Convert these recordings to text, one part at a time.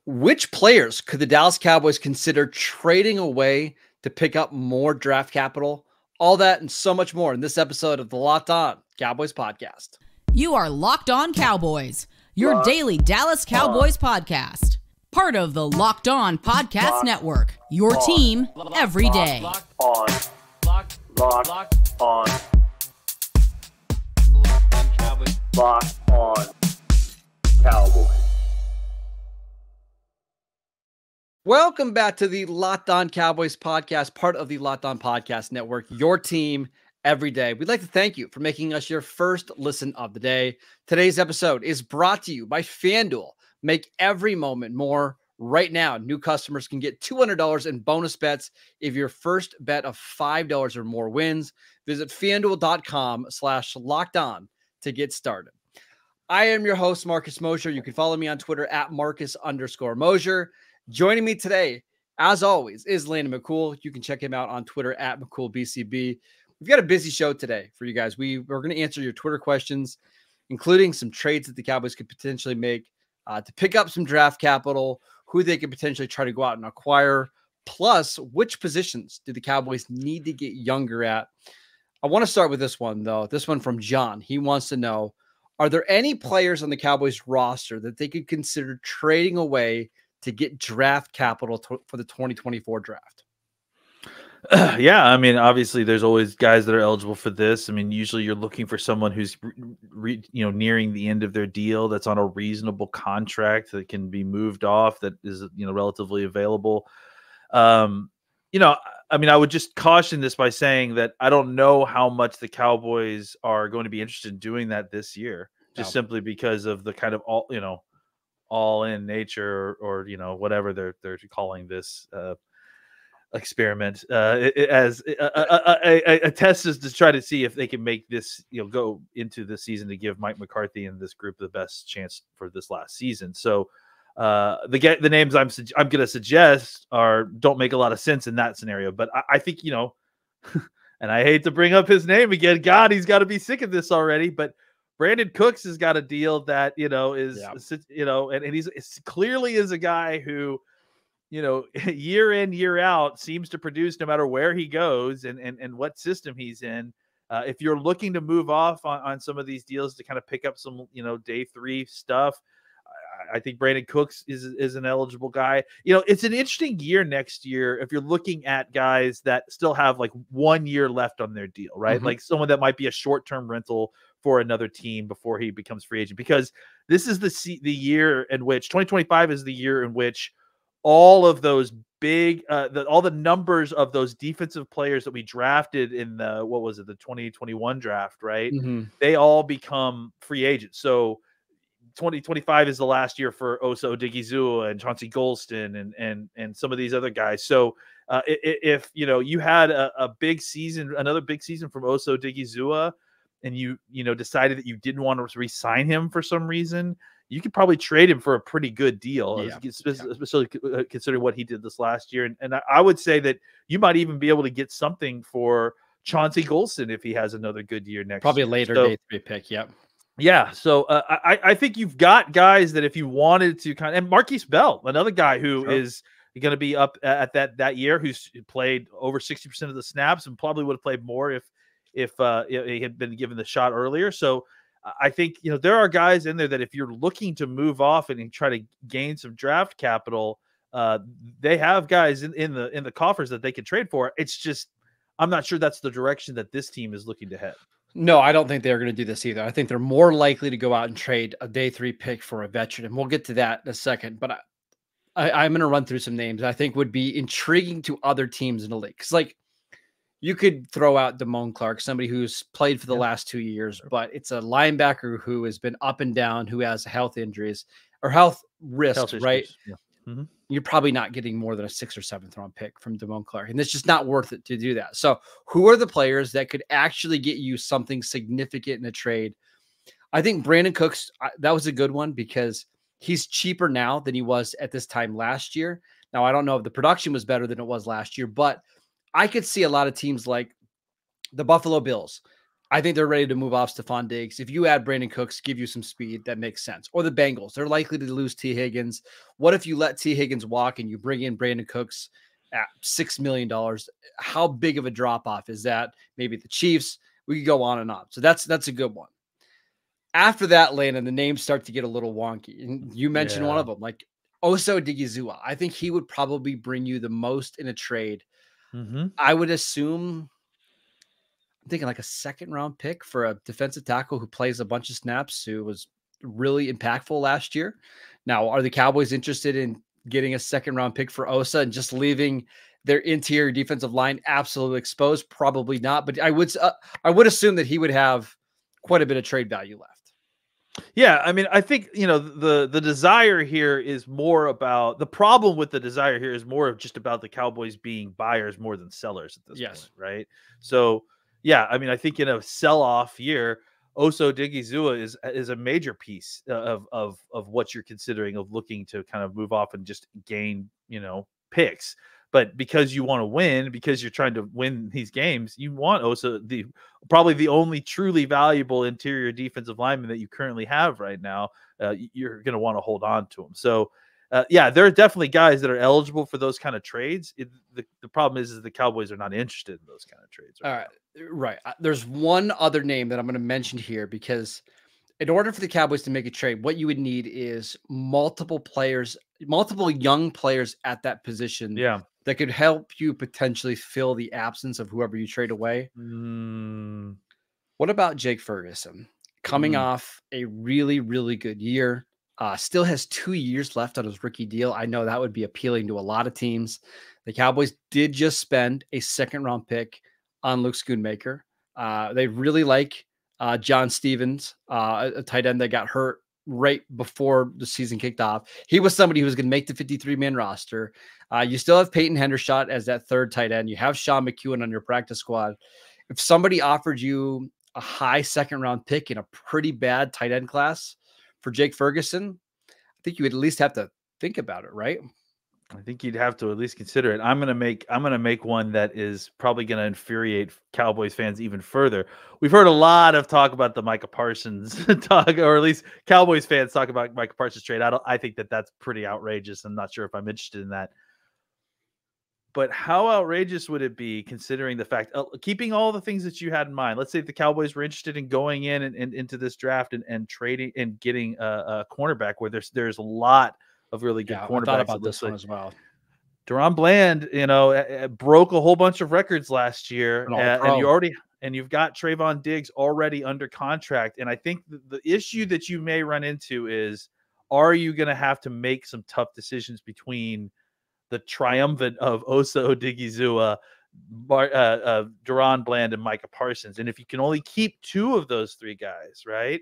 Which players could the Dallas Cowboys consider trading away to pick up more draft capital? All that and so much more in this episode of the Locked On Cowboys podcast. You are Locked On Cowboys, your daily Dallas Cowboys podcast. Part of the Locked On Podcast Network, your team every day. Locked On Cowboys. Locked On Cowboys. Welcome back to the Locked On Cowboys podcast, part of the Locked On Podcast Network, your team every day. We'd like to thank you for making us your first listen of the day. Today's episode is brought to you by FanDuel. Make every moment more. Right now, new customers can get $200 in bonus bets if your first bet of $5 or more wins. Visit FanDuel.com/lockedon to get started. I am your host, Marcus Mosher. You can follow me on Twitter at Marcus_Mosher. Joining me today, as always, is Landon McCool. You can check him out on Twitter at McCoolBCB. We've got a busy show today for you guys. We're going to answer your Twitter questions, including some trades that the Cowboys could potentially make to pick up some draft capital, who they could potentially try to go out and acquire, plus which positions do the Cowboys need to get younger at. I want to start with this one, though. This one from John. He wants to know, are there any players on the Cowboys roster that they could consider trading away to get draft capital for the 2024 draft? Yeah, I mean, obviously, there's always guys that are eligible for this. I mean, usually you're looking for someone who's, nearing the end of their deal, that's on a reasonable contract that can be moved off, that is, relatively available. I mean, I would just caution this by saying that I don't know how much the Cowboys are going to be interested in doing that this year, just simply because of the kind of all in nature or whatever they're calling this experiment as a test is to try to see if they can make this go into the season to give Mike McCarthy and this group the best chance for this last season. So the names I'm going to suggest don't make a lot of sense in that scenario, but I think and I hate to bring up his name again, God, he's got to be sick of this already, but Brandon Cooks has got a deal that, and he's clearly is a guy who, year in, year out seems to produce no matter where he goes and what system he's in. If you're looking to move off on some of these deals to kind of pick up some, day three stuff, I think Brandon Cooks is an eligible guy. It's an interesting year next year if you're looking at guys that still have like 1 year left on their deal, right? Mm-hmm. Like someone that might be a short-term rental for another team before he becomes free agent, because this is the year in which 2025 is the year in which all of those big, all the numbers of those defensive players that we drafted in the 2021 draft, right? Mm-hmm. They all become free agents. So 2025 is the last year for Osa Odigizua and Chauncey Golston and some of these other guys. So if you had a big season, another big season from Osa Odigizua, and you decided that you didn't want to re-sign him for some reason, you could probably trade him for a pretty good deal, especially considering what he did this last year. And I would say that you might even be able to get something for Chauncey Golston if he has another good year next probably year. Later day three pick. Yep. Yeah. So I think you've got guys that if you wanted to and Marquise Bell, another guy who is going to be up at that year, who's played over 60% of the snaps and probably would have played more if he had been given the shot earlier. So I think, there are guys in there that if you're looking to move off and try to gain some draft capital, they have guys in the coffers that they can trade for. It's just, I'm not sure that's the direction that this team is looking to head. No, I don't think they're going to do this either. I think they're more likely to go out and trade a day three pick for a veteran. And we'll get to that in a second, but I'm going to run through some names I think would be intriguing to other teams in the league. Cause you could throw out Damone Clark, somebody who's played for the last 2 years, but it's a linebacker who has been up and down, who has health injuries or health risks, right? Yeah. Mm-hmm. You're probably not getting more than a 6th or 7th round pick from Damone Clark. And it's just not worth it to do that. So who are the players that could actually get you something significant in a trade? I think Brandon Cooks, that was a good one because he's cheaper now than he was at this time last year. Now, I don't know if the production was better than it was last year, but I could see a lot of teams like the Buffalo Bills I think they're ready to move off Stephon Diggs. If you add Brandon Cooks, give you some speed, that makes sense. Or the Bengals, they're likely to lose T. Higgins. What if you let T. Higgins walk and you bring in Brandon Cooks at $6 million? How big of a drop-off is that? Maybe the Chiefs. We could go on and on. So that's a good one. After that, Landon, the names start to get a little wonky. And you mentioned one of them, like Oso Digizua. I think he would probably bring you the most in a trade. I would assume, I'm thinking like a second round pick for a defensive tackle who plays a bunch of snaps, who was really impactful last year. Now, are the Cowboys interested in getting a second round pick for Osa and just leaving their interior defensive line absolutely exposed? Probably not. But I would assume that he would have quite a bit of trade value left. Yeah, I mean, I think, the desire here is more about, the problem with the desire here is more of just about the Cowboys being buyers more than sellers at this point, right? So, yeah, I mean, I think in a sell-off year, Oso Digizua is a major piece of what you're considering, of looking to kind of move off and just gain, picks. But because you want to win, because you're trying to win these games, you want Osa, probably the only truly valuable interior defensive lineman that you currently have right now. You're going to want to hold on to him. So, yeah, there are definitely guys that are eligible for those kind of trades. The problem is the Cowboys are not interested in those kind of trades. All right. Right. There's one other name that I'm going to mention here, because in order for the Cowboys to make a trade, what you would need is multiple young players at that position that could help you potentially fill the absence of whoever you trade away. What about Jake Ferguson? Coming off a really, really good year. Still has 2 years left on his rookie deal. I know that would be appealing to a lot of teams. The Cowboys did just spend a second-round pick on Luke Schoonmaker. They really like John Stevens, a tight end that got hurt right before the season kicked off. He was somebody who was going to make the 53-man roster. You still have Peyton Hendershot as that third tight end. You have Sean McEwen on your practice squad. If somebody offered you a high second-round pick in a pretty bad tight end class for Jake Ferguson, I think you would at least have to think about it, right? I think you'd have to at least consider it. I'm gonna make one that is probably gonna infuriate Cowboys fans even further. We've heard a lot of talk about the Micah Parsons talk, or at least Cowboys fans talk about Micah Parsons trade. I think that's pretty outrageous. I'm not sure if I'm interested in that. But how outrageous would it be, considering the fact, keeping all the things that you had in mind? Let's say if the Cowboys were interested in going in and into this draft and trading and getting a cornerback, where there's a lot of really good cornerbacks. I thought about this one as well. Deron Bland, broke a whole bunch of records last year, and you've got Trayvon Diggs already under contract. And I think the issue that you may run into is, are you going to have to make some tough decisions between the triumvirate of Osa Odigizua, Deron Bland, and Micah Parsons? And if you can only keep two of those three guys, right,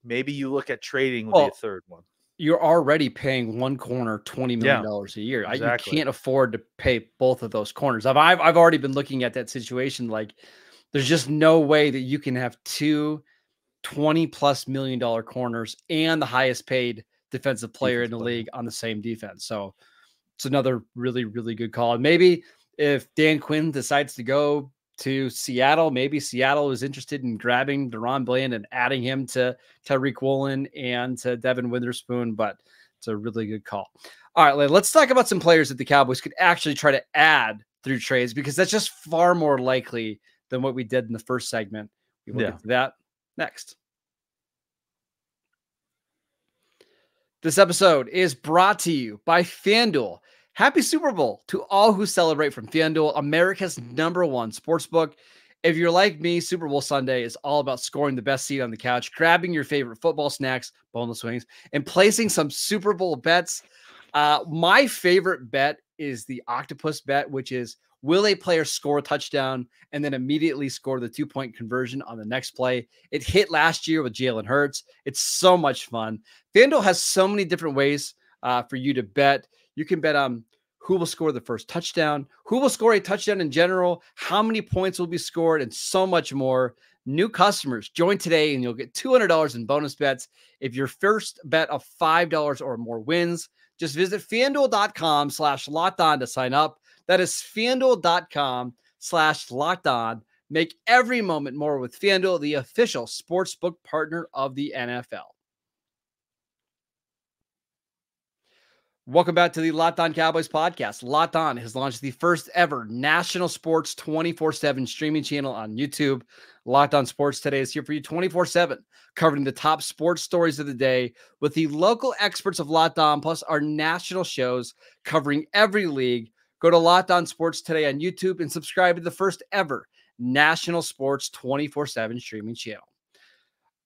maybe you look at trading with a third one. You're already paying one corner $20 million a year. Exactly. You can't afford to pay both of those corners. I've already been looking at that situation. Like, there's just no way that you can have two $20+ million corners and the highest paid defensive player in the league on the same defense. So it's another really, really good call. And maybe if Dan Quinn decides to go to Seattle, maybe Seattle is interested in grabbing Deron Bland and adding him to Tariq Woolen and to Devin Witherspoon, but it's a really good call. All right, let's talk about some players that the Cowboys could actually try to add through trades, because that's just far more likely than what we did in the first segment. We will get to that next. This episode is brought to you by FanDuel. Happy Super Bowl to all who celebrate from FanDuel, America's #1 sportsbook. If you're like me, Super Bowl Sunday is all about scoring the best seat on the couch, grabbing your favorite football snacks, boneless wings, and placing some Super Bowl bets. My favorite bet is the octopus bet, which is, will a player score a touchdown and then immediately score the 2-point conversion on the next play? It hit last year with Jalen Hurts. It's so much fun. FanDuel has so many different ways for you to bet. You can bet on who will score the first touchdown, who will score a touchdown in general, how many points will be scored, and so much more. New customers, join today and you'll get $200 in bonus bets if your first bet of $5 or more wins. Just visit FanDuel.com/LockedOn to sign up. That is FanDuel.com/LockedOn. Make every moment more with FanDuel, the official sportsbook partner of the NFL. Welcome back to the Locked On Cowboys podcast. Locked On has launched the first ever national sports 24/7 streaming channel on YouTube. Locked On Sports Today is here for you 24/7, covering the top sports stories of the day with the local experts of Locked On, plus our national shows covering every league. Go to Locked On Sports Today on YouTube and subscribe to the first ever national sports 24/7 streaming channel.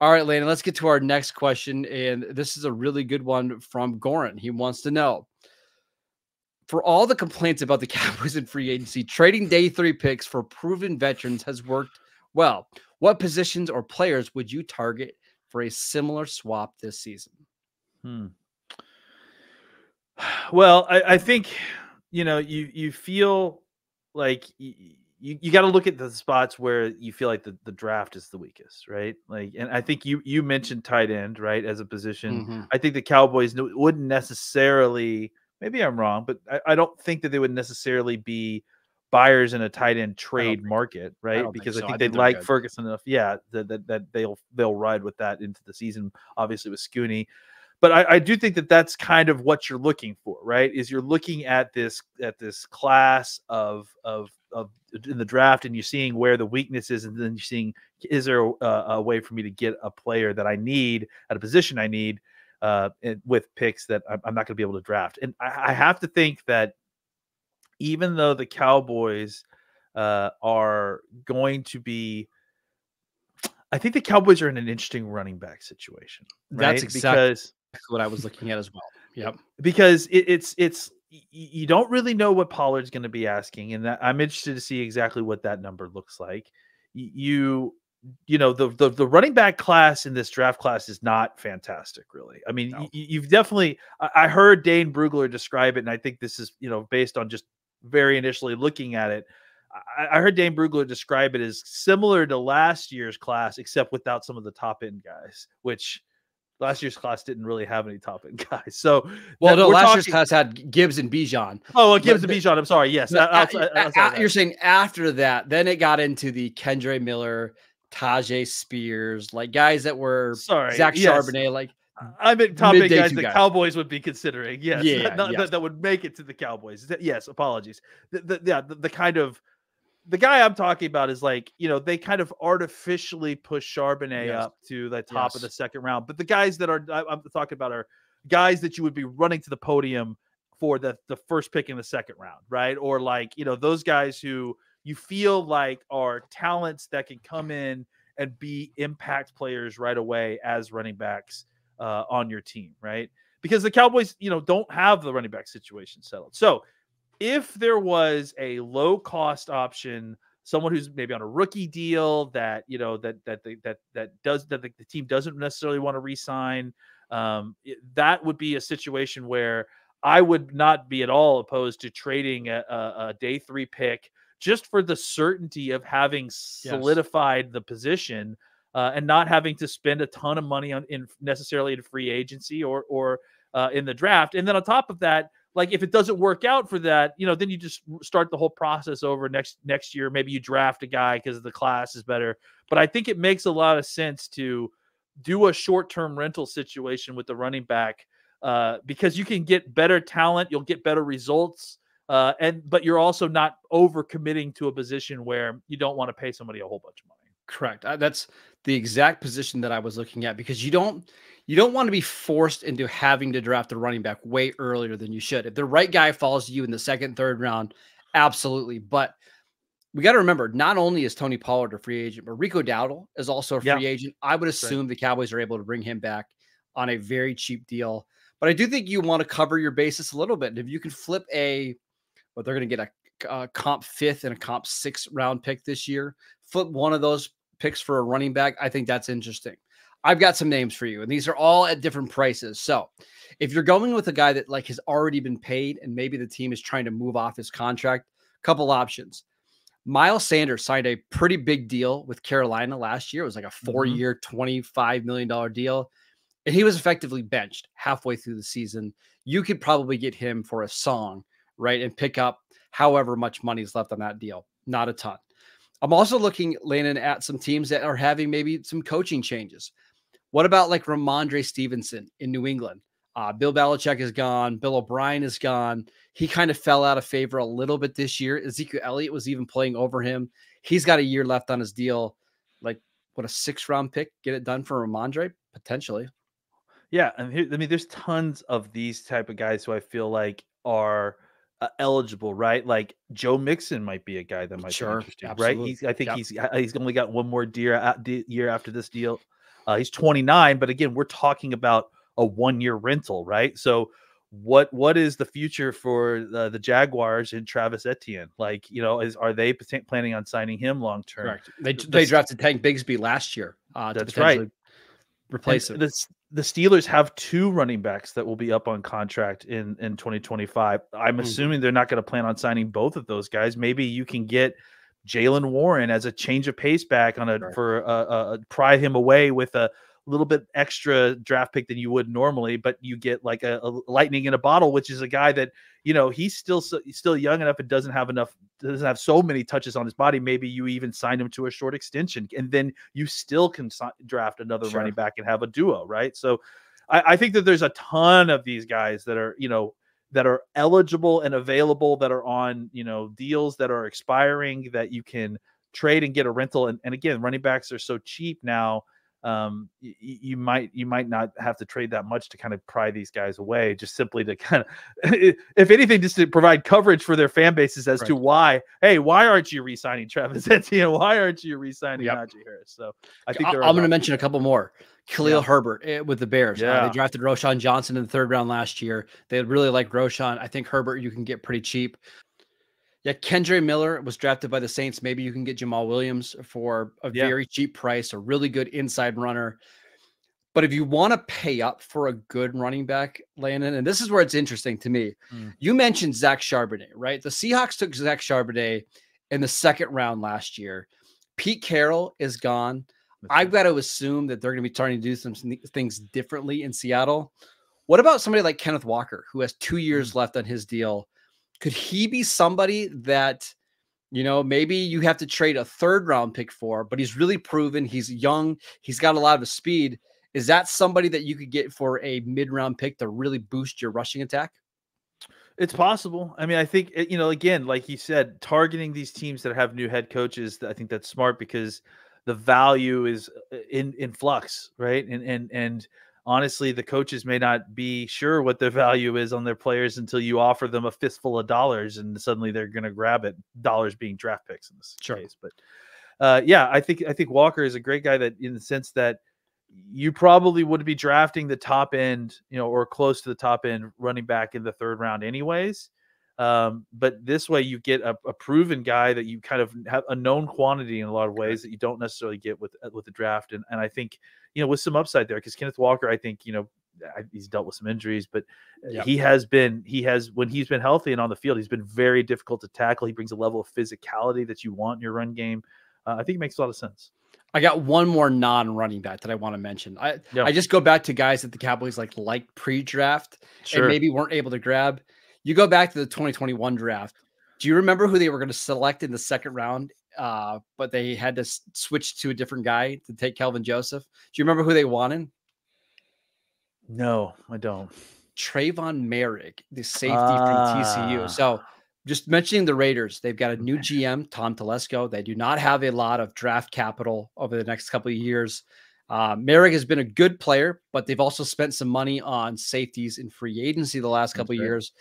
All right, Landon, let's get to our next question. And this is a really good one from Goran. He wants to know, for all the complaints about the Cowboys in free agency, trading day 3 picks for proven veterans has worked well. What positions or players would you target for a similar swap this season? Well, I think, you feel like you got to look at the spots where you feel like the draft is the weakest, right? And I think you mentioned tight end, right, as a position. Mm-hmm. I think the Cowboys wouldn't necessarily, maybe I'm wrong, but I don't think that they would necessarily be buyers in a tight end trade market, right? Because I think they'd like Ferguson enough, that they'll ride with that into the season, obviously with Scooney. But I do think that that's kind of what you're looking for, right? Is you're looking at this class of in the draft, and you're seeing where the weakness is, and then you're seeing, is there a way for me to get a player that I need at a position I need with picks that I'm not going to be able to draft. And I have to think that even though the Cowboys are going to be, I think the Cowboys are in an interesting running back situation. Right? That's exactly what I was looking at as well. Yep. Because it's you don't really know what Pollard's going to be asking, and that I'm interested to see exactly what that number looks like. The running back class in this draft class is not fantastic, really. I mean, no. You've definitely, I heard Dane Brugler describe it, and I think this is, based on just very initially looking at it. I heard Dane Brugler describe it as similar to last year's class, except without some of the top end guys, which last year's class didn't really have any top end guys. So, last year's class had Gibbs and Bijan. Oh, well, Gibbs and Bijan. I'm sorry. Yes. You're saying after that, then it got into the Kendre Miller, Tajay Spears, like guys that were Zach Charbonnet, like I meant top end guys that Cowboys would be considering. Yes. Yes. That would make it to the Cowboys. Yes. Apologies. The kind of, the guy I'm talking about is like, they kind of artificially push Charbonnet up to the top of the second round. But the guys that I'm talking about are guys that you would be running to the podium for the first pick in the second round, right? Or like, those guys who you feel like are talents that can come in and be impact players right away as running backs on your team, right? Because the Cowboys, don't have the running back situation settled. So if there was a low cost option, someone who's maybe on a rookie deal that the team doesn't necessarily want to re-sign, that would be a situation where I would not be at all opposed to trading a day 3 pick just for the certainty of having solidified the position and not having to spend a ton of money necessarily in free agency or in the draft. And then on top of that, like if it doesn't work out for that, then you just start the whole process over next year. Maybe you draft a guy because the class is better. But I think it makes a lot of sense to do a short-term rental situation with the running back because you can get better talent, you'll get better results, but you're also not over-committing to a position where you don't want to pay somebody a whole bunch of money. Correct. That's the exact position that I was looking at, because you don't want to be forced into having to draft a running back way earlier than you should. If the right guy falls to you in the second, third round, absolutely. But we got to remember, not only is Tony Pollard a free agent, but Rico Dowdle is also a free agent. I would assume the Cowboys are able to bring him back on a very cheap deal. But I do think you want to cover your basis a little bit. And if you can flip they're going to get a comp 5th and a comp 6th round pick this year, flip one of those picks for a running back, I think that's interesting. I've got some names for you, and these are all at different prices. So if you're going with a guy that like has already been paid and maybe the team is trying to move off his contract, couple options. Miles Sanders signed a pretty big deal with Carolina last year. It was like a 4-year, $25 million deal. And he was effectively benched halfway through the season. You could probably get him for a song, right? And pick up however much money is left on that deal. Not a ton. I'm also looking, Landon, at some teams that are having maybe some coaching changes. What about like Ramondre Stevenson in New England? Bill Belichick is gone. Bill O'Brien is gone. He kind of fell out of favor a little bit this year. Ezekiel Elliott was even playing over him. He's got a year left on his deal. Like, what, a 6th-round pick? Get it done for Ramondre? Potentially. Yeah, and there's tons of these type of guys who I feel like are eligible, right? Like Joe Mixon might be a guy that might be interesting, absolutely. right? I think he's only got one more year after this deal. He's 29, but again, we're talking about a 1-year rental, right? So what is the future for the Jaguars and Travis Etienne? Like, are they planning on signing him long term? Correct. They drafted Tank Bigsby last year. That's right. Replace him. The Steelers have 2 running backs that will be up on contract in 2025. I'm assuming they're not going to plan on signing both of those guys. Maybe you can get Jaylen Warren as a change of pace back pry him away with a little bit extra draft pick than you would normally, but you get like a lightning in a bottle, which is a guy that, he's still young enough and doesn't have so many touches on his body. Maybe you even sign him to a short extension, and then you still can draft another running back and have a duo, right? So I think that there's a ton of these guys that are, that are eligible and available, that are on, deals that are expiring, that you can trade and get a rental. And again, running backs are so cheap now. You might not have to trade that much to kind of pry these guys away, just simply to kind of, if anything, just to provide coverage for their fan bases as to why aren't you re-signing Travis Etienne? Why aren't you re-signing Najee Harris? So I think I'm going to mention a couple more. Khalil Herbert with the Bears. They drafted Roshan Johnson in the 3rd round last year. They really like Roshan. I think Herbert you can get pretty cheap. Yeah, Kendre Miller was drafted by the Saints. Maybe you can get Jamal Williams for a very cheap price, a really good inside runner. But if you want to pay up for a good running back, Landon, and this is where it's interesting to me. You mentioned Zach Charbonnet, right? The Seahawks took Zach Charbonnet in the 2nd round last year. Pete Carroll is gone. I've got to assume that they're going to be trying to do some things differently in Seattle. What about somebody like Kenneth Walker, who has 2 years left on his deal? Could he be somebody that, maybe you have to trade a 3rd round pick for, but he's really proven, he's young, he's got a lot of speed. Is that somebody that you could get for a mid-round pick to really boost your rushing attack? It's possible. I mean, I think, again, like you said, targeting these teams that have new head coaches, I think that's smart because the value is in flux, right? And honestly, the coaches may not be sure what their value is on their players until you offer them a fistful of dollars, and suddenly they're going to grab it. Dollars being draft picks in this case, but I think Walker is a great guy, that in the sense that you probably would be drafting the top end, or close to the top end running back in the 3rd round, anyways. But this way, you get a proven guy that you kind of have a known quantity in a lot of ways that you don't necessarily get with the draft, and I think, with some upside there, because Kenneth Walker, I think, he's dealt with some injuries, but he has when he's been healthy and on the field, he's been very difficult to tackle. He brings a level of physicality that you want in your run game. I think it makes a lot of sense. I got one more non-running back that I want to mention. I just go back to guys that the Cowboys like pre-draft and maybe weren't able to grab. You go back to the 2021 draft. Do you remember who they were going to select in the 2nd round? But they had to switch to a different guy to take Kelvin Joseph. Do you remember who they wanted? No, I don't. Trayvon Merrick, the safety from TCU. So just mentioning the Raiders, they've got a new GM, Tom Telesco. They do not have a lot of draft capital over the next couple of years. Merrick has been a good player, but they've also spent some money on safeties in free agency the last couple of years.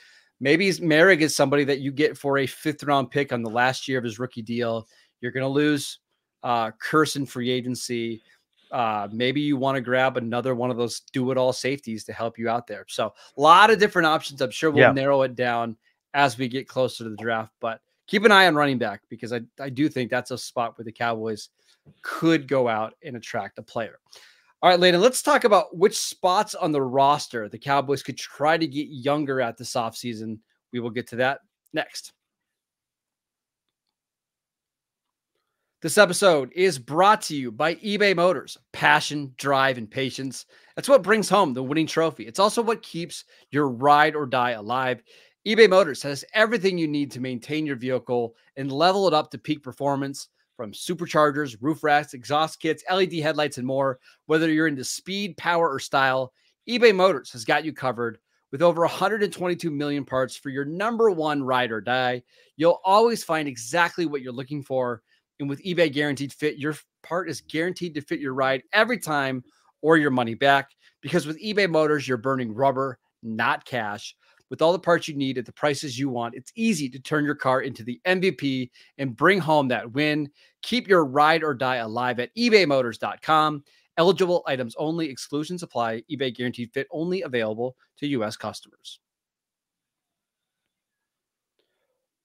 Maybe Merrick is somebody that you get for a 5th round pick on the last year of his rookie deal. You're going to lose Curse in free agency. Maybe you want to grab another one of those do-it-all safeties to help you out there. So a lot of different options. I'm sure we'll narrow it down as we get closer to the draft. But keep an eye on running back, because I do think that's a spot where the Cowboys could go out and attract a player. All right, Landon, let's talk about which spots on the roster the Cowboys could try to get younger at this offseason. We will get to that next. This episode is brought to you by eBay Motors. Passion, drive, and patience. That's what brings home the winning trophy. It's also what keeps your ride or die alive. eBay Motors has everything you need to maintain your vehicle and level it up to peak performance. From superchargers, roof racks, exhaust kits, LED headlights, and more. Whether you're into speed, power, or style, eBay Motors has got you covered. With over 122 million parts for your number one ride or die, you'll always find exactly what you're looking for. And with eBay Guaranteed Fit, your part is guaranteed to fit your ride every time or your money back. Because with eBay Motors, you're burning rubber, not cash. With all the parts you need at the prices you want, it's easy to turn your car into the MVP and bring home that win. Keep your ride or die alive at ebaymotors.com. Eligible items only. Exclusions apply. eBay Guaranteed Fit only available to U.S. customers.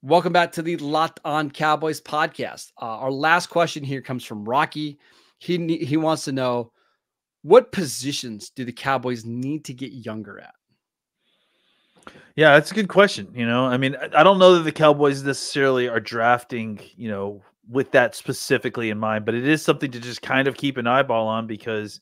Welcome back to the Locked On Cowboys podcast. Our last question here comes from Rocky. He wants to know, what positions do the Cowboys need to get younger at? Yeah, that's a good question. I mean, I don't know that the Cowboys necessarily are drafting, with that specifically in mind, but it is something to just kind of keep an eyeball on because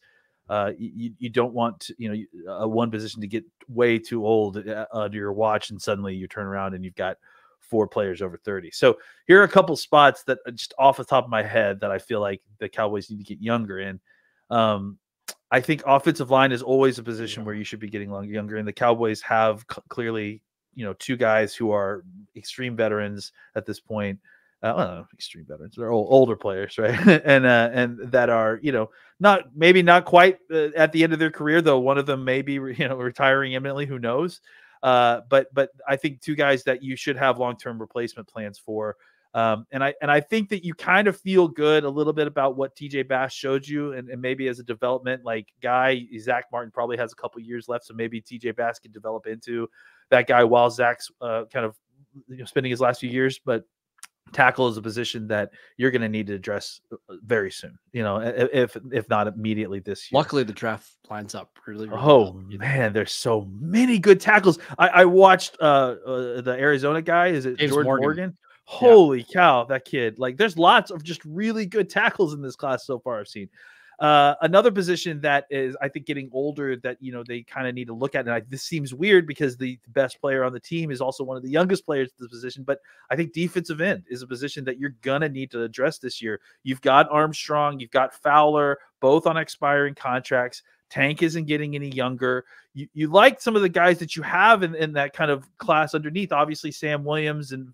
you don't want one position to get way too old under your watch, and suddenly you turn around and you've got 4 players over 30. So here are a couple spots that just off the top of my head that I feel like the Cowboys need to get younger in. I think offensive line is always a position where you should be getting younger, and the Cowboys have clearly, 2 guys who are extreme veterans at this point. Extreme veterans. They're older players, right? and that are, not quite at the end of their career, though. One of them may be, retiring imminently. Who knows? But I think 2 guys that you should have long-term replacement plans for. And I think that you kind of feel good a little bit about what TJ Bass showed you, and maybe as a development guy, Zach Martin probably has a couple years left, so maybe TJ Bass can develop into that guy while Zach's kind of spending his last few years. But tackle is a position that you're going to need to address very soon, if not immediately this year. Luckily, the draft lines up really well. Man, there's so many good tackles. I watched the Arizona guy. Is it Jordan Morgan? Holy cow, that kid. There's lots of just really good tackles in this class so far I've seen. Another position that is, I think, getting older that, they kind of need to look at. And this seems weird because the best player on the team is also one of the youngest players in this position. But I think defensive end is a position that you're going to need to address this year. You've got Armstrong, you've got Fowler, both on expiring contracts. Tank isn't getting any younger. You like some of the guys that you have in that kind of class underneath. Obviously, Sam Williams and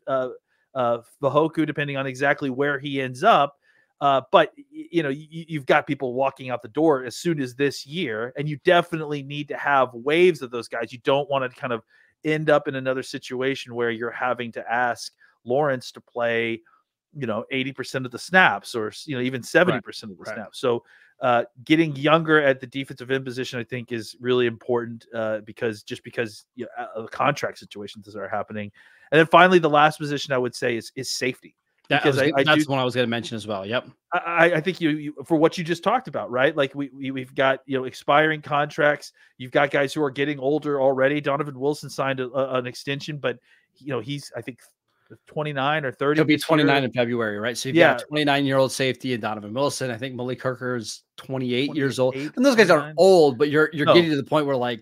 Vahoku, depending on exactly where he ends up. But you've got people walking out the door as soon as this year, and you definitely need to have waves of those guys. You don't want to kind of end up in another situation where you're having to ask Lawrence to play, 80% of the snaps, or even 70% of the snaps. So getting younger at the defensive end position, I think, is really important because of the contract situations that are happening. And then finally, the last position I would say is safety. Because that's one I was going to mention as well. Yep. I think you for what you just talked about, right? We've got, expiring contracts. You've got guys who are getting older already. Donovan Wilson signed an extension, but he's, I think, 29 or 30. He'll be 29 in February, right? So you've got a 29-year-old safety and Donovan Wilson. I think Malik Hooker is 28 years old. And those guys are old, but you're getting to the point where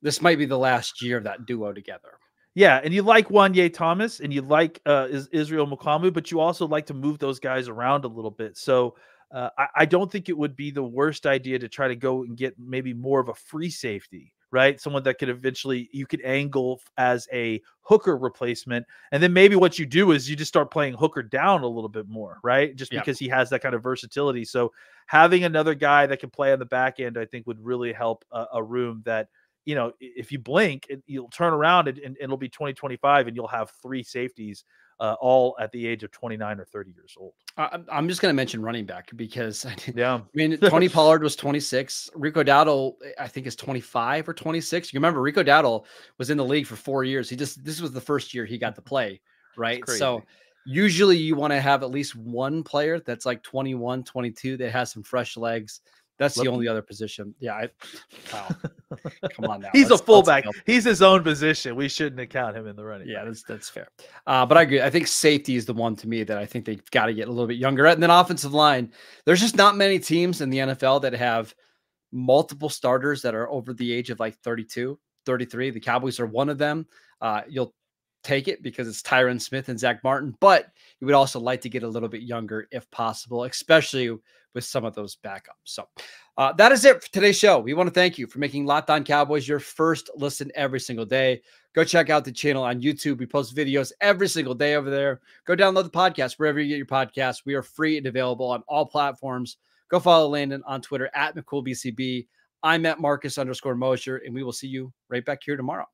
this might be the last year of that duo together. Yeah, and you like Wanye Thomas and you like Israel Mukamu, but you also like to move those guys around a little bit. So I don't think it would be the worst idea to try to go and get maybe more of a free safety, right? Someone that could eventually, you could angle as a Hooker replacement. And then maybe what you do is you just start playing Hooker down a little bit more, right? Just because he has that kind of versatility. So having another guy that can play on the back end, I think, would really help a room that, if you blink, you'll turn around and it'll be 2025 and you'll have 3 safeties all at the age of 29 or 30 years old. I'm just going to mention running back because I Tony Pollard was 26. Rico Dowdle, I think, is 25 or 26. You remember Rico Dowdle was in the league for 4 years. This was the first year he got to play, right? So usually you want to have at least one player that's 21, 22 that has some fresh legs. That's the only other position. Yeah. Come on now. He's a fullback. He's his own position. We shouldn't count him in the running. Yeah, that's fair. But I agree. I think safety is the one to me that I think they've got to get a little bit younger at. And then offensive line, there's just not many teams in the NFL that have multiple starters that are over the age of 32, 33. The Cowboys are one of them. You'll take it because it's Tyron Smith and Zach Martin, but you would also like to get a little bit younger if possible, especially with some of those backups. So that is it for today's show. We want to thank you for making Locked On Cowboys your first listen every single day. Go check out the channel on YouTube. We post videos every single day over there. Go download the podcast wherever you get your podcasts. We are free and available on all platforms. Go follow Landon on Twitter at McCoolBCB. I'm at Marcus_Mosher, and we will see you right back here tomorrow.